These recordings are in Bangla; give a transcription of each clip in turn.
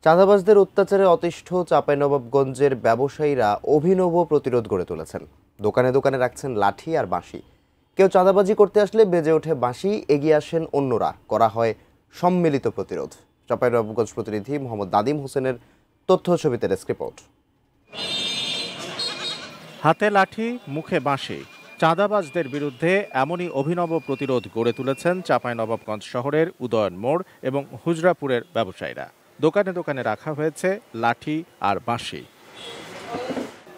চাঁদাবাজদের অত্যাচারে অতিষ্ঠ চাঁপাইনবাবগঞ্জের ব্যবসায়ীরা অভিনব প্রতিরোধ গড়ে তুলেছেন। দোকানে দোকানে রাখছেন লাঠি আর বাঁশি। কেউ চাঁদাবাজি করতে আসলে বেজে ওঠে বাঁশি, এগিয়ে আসেন অন্যরা, করা হয় সম্মিলিত প্রতিরোধ। চাঁপাইনবাবগঞ্জ প্রতিনিধি মোহাম্মদ নাদিম হোসেনের তথ্য ছবিতে ডেস্ক রিপোর্ট। হাতে লাঠি, মুখে বাঁশি, চাঁদাবাজদের বিরুদ্ধে এমনই অভিনব প্রতিরোধ গড়ে তুলেছেন চাঁপাইনবাবগঞ্জ শহরের উদয়ন মোড় এবং হুজরাপুরের ব্যবসায়ীরা। দোকানে দোকানে রাখা হয়েছে লাঠি আর বাঁশি।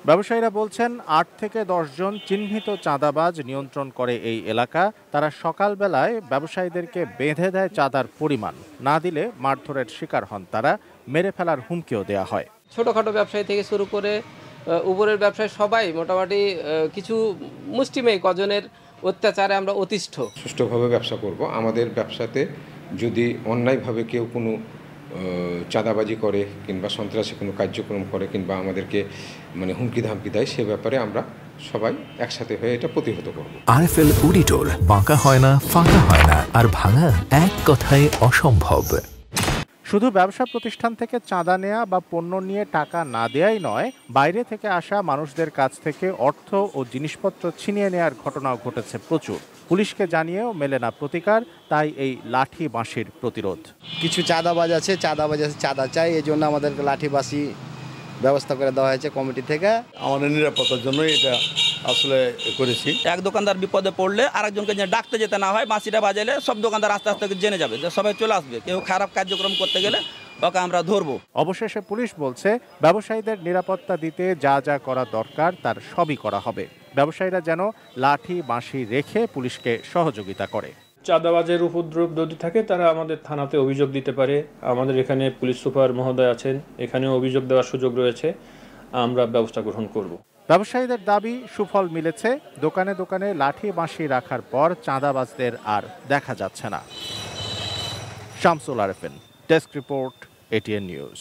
ব্যবসায়ীরা বলছেন ৮ থেকে ১০ জন চিহ্নিত চাঁদাবাজ নিয়ন্ত্রণ করে এই এলাকা। তারা সকালবেলায় ব্যবসায়ীদেরকে বেঁধে দেয় চাঁদার পরিমাণ, না দিলে মারধরের শিকার হন তারা, মেরে ফেলার হুমকিও দেওয়া হয়। ছোটখাটো ব্যবসায়ী থেকে শুরু করে উপরের ব্যবসায়ী সবাই মোটামুটি কিছু মুষ্টিমেয় কজনের অত্যাচারে আমরা অতিষ্ঠ। সুষ্ঠুভাবে ব্যবসা করব। আমাদের ব্যবসাতে যদি অন্যায়ভাবে কেউ কোনো চাঁদাবাজি করে কিংবা সন্ত্রাসী কোনো কার্যক্রম করে কিংবা আমাদেরকে হুমকি ধামকি দেয়, সে ব্যাপারে আমরা সবাই একসাথে হয়ে এটা প্রতিহত করব। আরএফএল অডিটর, বাঁকা হয় না, ফাঁকা হয় না, আর ভাঙা এক কথায় অসম্ভব। শুধু ব্যবসা প্রতিষ্ঠান থেকে চাঁদা নেয়া বা পণ্য নিয়ে টাকা না দেয়াই নয়, বাইরে থেকে আসা মানুষদের কাছ থেকে অর্থ ও জিনিসপত্র ছিনিয়ে নেয়ার ঘটনাও ঘটেছে প্রচুর। পুলিশকে জানিয়েও মেলে না প্রতিকার, তাই এই লাঠি বাঁশির প্রতিরোধ। কিছু চাঁদাবাজ আছে, চাঁদা চাই, এই জন্য আমাদেরকে লাঠি বাঁশি ব্যবস্থা করে দেওয়া হয়েছে কমিটি থেকে। আমাদের নিরাপত্তার জন্য এটা আসলে করেছি। এক দোকানদার বিপদে পড়লে আরেকজনকে ডাকতে যেতে না হয়, বাঁশিটা বাজালে সব দোকানদার আস্তে আস্তে জেনে যাবে, সবাই চলে আসবে। কেউ খারাপ কার্যক্রম করতে গেলে ওকে আমরা ধরবো। অবশেষে পুলিশ বলছে, ব্যবসায়ীদের নিরাপত্তা দিতে যা যা করা দরকার তার সবই করা হবে। ব্যবসায়ীরা যেন লাঠি বাঁশি রেখে পুলিশকে সহযোগিতা করে। চাঁদাবাজের উপদ্রব যদি থাকে তারা আমাদের থানাতে অভিযোগ দিতে পারে। আমাদের এখানে পুলিশ সুপার মহোদয় আছেন, এখানেও অভিযোগ দেওয়ার সুযোগ রয়েছে, আমরা ব্যবস্থা গ্রহণ করব। ব্যবসায়ীদের দাবি সুফল মিলেছে। দোকানে দোকানে লাঠি বাঁশি রাখার পর চাঁদাবাজদের আর দেখা যাচ্ছে না। Shamsul Arefin, desk report, ATN news.